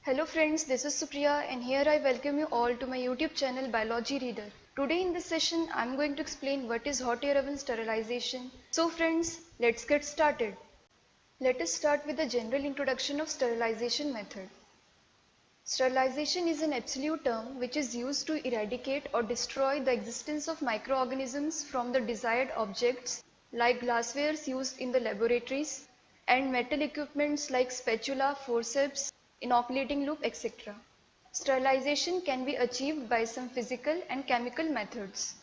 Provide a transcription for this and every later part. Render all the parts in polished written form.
Hello friends, this is Supriya and here I welcome you all to my YouTube channel Biology Reader. Today in this session I am going to explain what is hot air oven sterilization. So friends, let's get started. Let us start with a general introduction of sterilization method. Sterilization is an absolute term which is used to eradicate or destroy the existence of microorganisms from the desired objects like glasswares used in the laboratories and metal equipments like spatula, forceps, inoculating loop, etc. Sterilization can be achieved by some physical and chemical methods.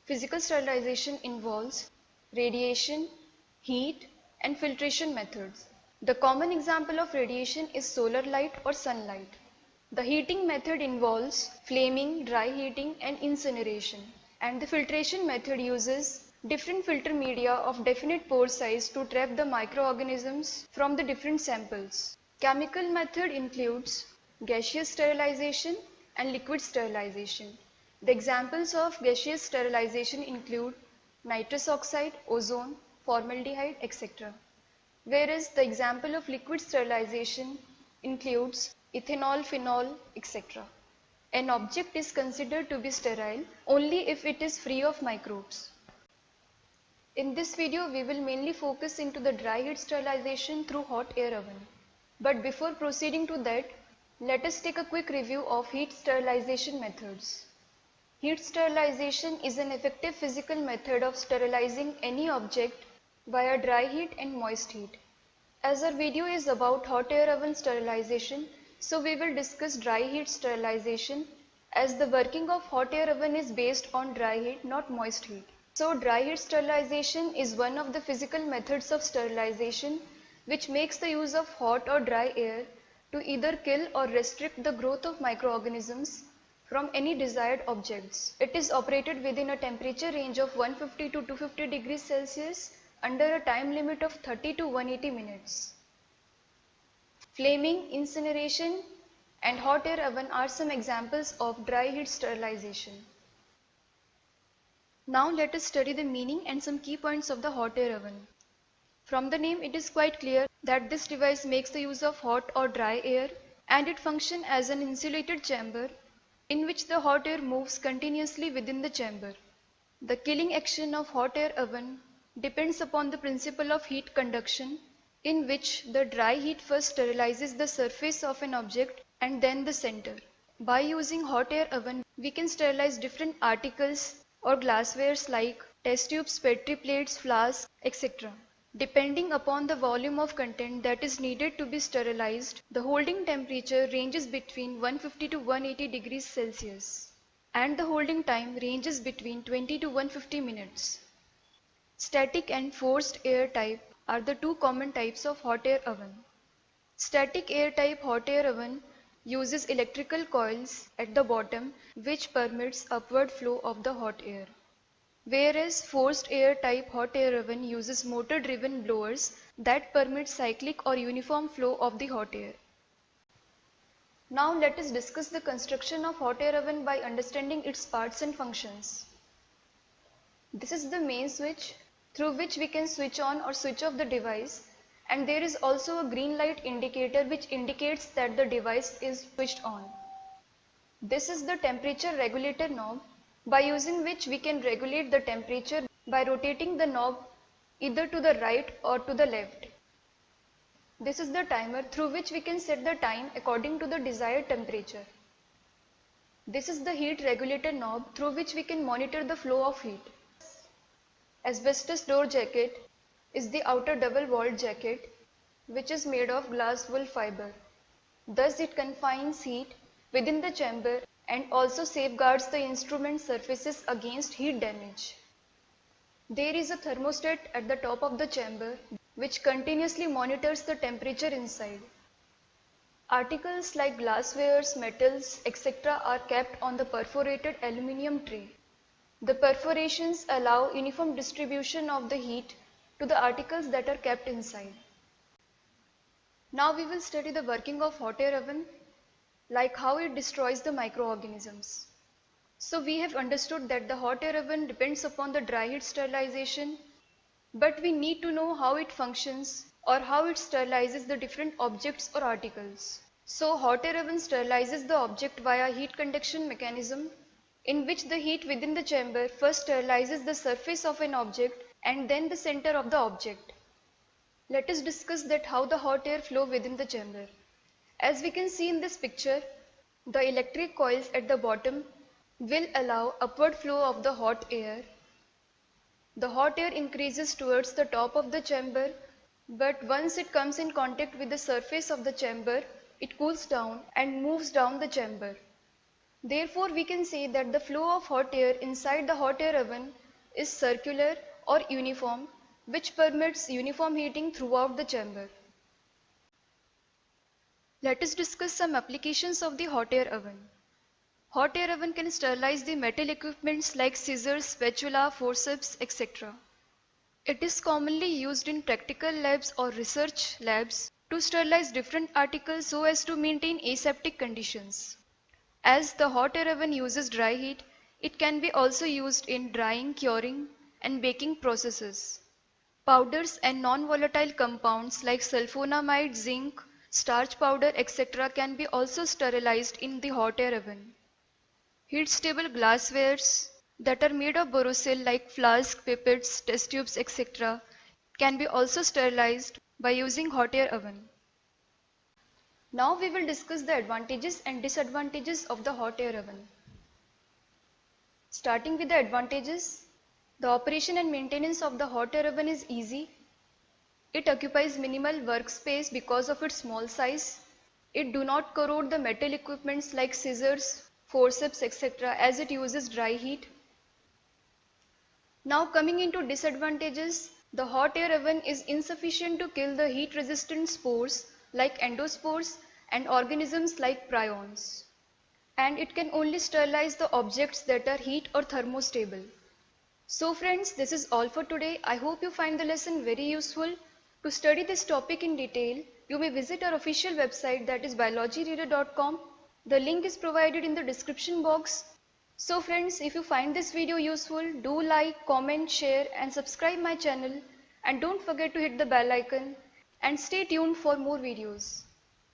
Physical sterilization involves radiation, heat, and filtration methods. The common example of radiation is solar light or sunlight. The heating method involves flaming, dry heating, and incineration. And the filtration method uses different filter media of definite pore size to trap the microorganisms from the different samples. Chemical method includes gaseous sterilization and liquid sterilization. The examples of gaseous sterilization include nitrous oxide, ozone, formaldehyde, etc. Whereas the example of liquid sterilization includes ethanol, phenol, etc. An object is considered to be sterile only if it is free of microbes. In this video, we will mainly focus into the dry heat sterilization through hot air oven. But before proceeding to that, let us take a quick review of heat sterilization methods. Heat sterilization is an effective physical method of sterilizing any object via dry heat and moist heat. As our video is about hot air oven sterilization, so we will discuss dry heat sterilization as the working of hot air oven is based on dry heat, not moist heat. So dry heat sterilization is one of the physical methods of sterilization which makes the use of hot or dry air to either kill or restrict the growth of microorganisms from any desired objects. It is operated within a temperature range of 150 to 250 degrees Celsius under a time limit of 30 to 180 minutes. Flaming, incineration, and hot air oven are some examples of dry heat sterilization. Now let us study the meaning and some key points of the hot air oven. From the name, it is quite clear that this device makes the use of hot or dry air and it functions as an insulated chamber in which the hot air moves continuously within the chamber. The killing action of hot air oven depends upon the principle of heat conduction in which the dry heat first sterilizes the surface of an object and then the center. By using hot air oven, we can sterilize different articles or glasswares like test tubes, petri plates, flasks, etc. Depending upon the volume of content that is needed to be sterilized, the holding temperature ranges between 150 to 180 degrees Celsius and the holding time ranges between 20 to 150 minutes. Static and forced air type are the two common types of hot air oven. Static air type hot air oven uses electrical coils at the bottom which permits upward flow of the hot air. Whereas forced air type hot air oven uses motor driven blowers that permit cyclic or uniform flow of the hot air. Now let us discuss the construction of hot air oven by understanding its parts and functions. This is the main switch through which we can switch on or switch off the device, and there is also a green light indicator which indicates that the device is switched on. This is the temperature regulator knob, by using which we can regulate the temperature by rotating the knob either to the right or to the left. This is the timer through which we can set the time according to the desired temperature. This is the heat regulator knob through which we can monitor the flow of heat. Asbestos door jacket is the outer double walled jacket which is made of glass wool fiber. Thus it confines heat within the chamber and also safeguards the instrument surfaces against heat damage. There is a thermostat at the top of the chamber which continuously monitors the temperature inside. Articles like glasswares, metals, etc. are kept on the perforated aluminium tray. The perforations allow uniform distribution of the heat to the articles that are kept inside. Now we will study the working of hot air oven, like how it destroys the microorganisms. So we have understood that the hot air oven depends upon the dry heat sterilization, but we need to know how it functions or how it sterilizes the different objects or articles. So hot air oven sterilizes the object via heat conduction mechanism, in which the heat within the chamber first sterilizes the surface of an object and then the center of the object. Let us discuss that how the hot air flow within the chamber. As we can see in this picture, the electric coils at the bottom will allow upward flow of the hot air. The hot air increases towards the top of the chamber, but once it comes in contact with the surface of the chamber, it cools down and moves down the chamber. Therefore, we can say that the flow of hot air inside the hot air oven is circular or uniform, which permits uniform heating throughout the chamber. Let us discuss some applications of the hot air oven. Hot air oven can sterilize the metal equipments like scissors, spatula, forceps, etc. It is commonly used in practical labs or research labs to sterilize different articles so as to maintain aseptic conditions. As the hot air oven uses dry heat, it can be also used in drying, curing, and baking processes. Powders and non-volatile compounds like sulfonamide, zinc, starch powder, etc. can be also sterilized in the hot air oven. Heat-stable glasswares that are made of borosilicate like flask, pipettes, test tubes, etc. can be also sterilized by using hot air oven. Now we will discuss the advantages and disadvantages of the hot air oven. Starting with the advantages, the operation and maintenance of the hot air oven is easy. It occupies minimal workspace because of its small size. It do not corrode the metal equipments like scissors, forceps, etc. as it uses dry heat. Now coming into disadvantages, the hot air oven is insufficient to kill the heat resistant spores like endospores and organisms like prions. And it can only sterilize the objects that are heat or thermostable. So friends, this is all for today. I hope you find the lesson very useful. To study this topic in detail, you may visit our official website, that is biologyreader.com. The link is provided in the description box. So friends, if you find this video useful, do like, comment, share and subscribe my channel, and don't forget to hit the bell icon and stay tuned for more videos.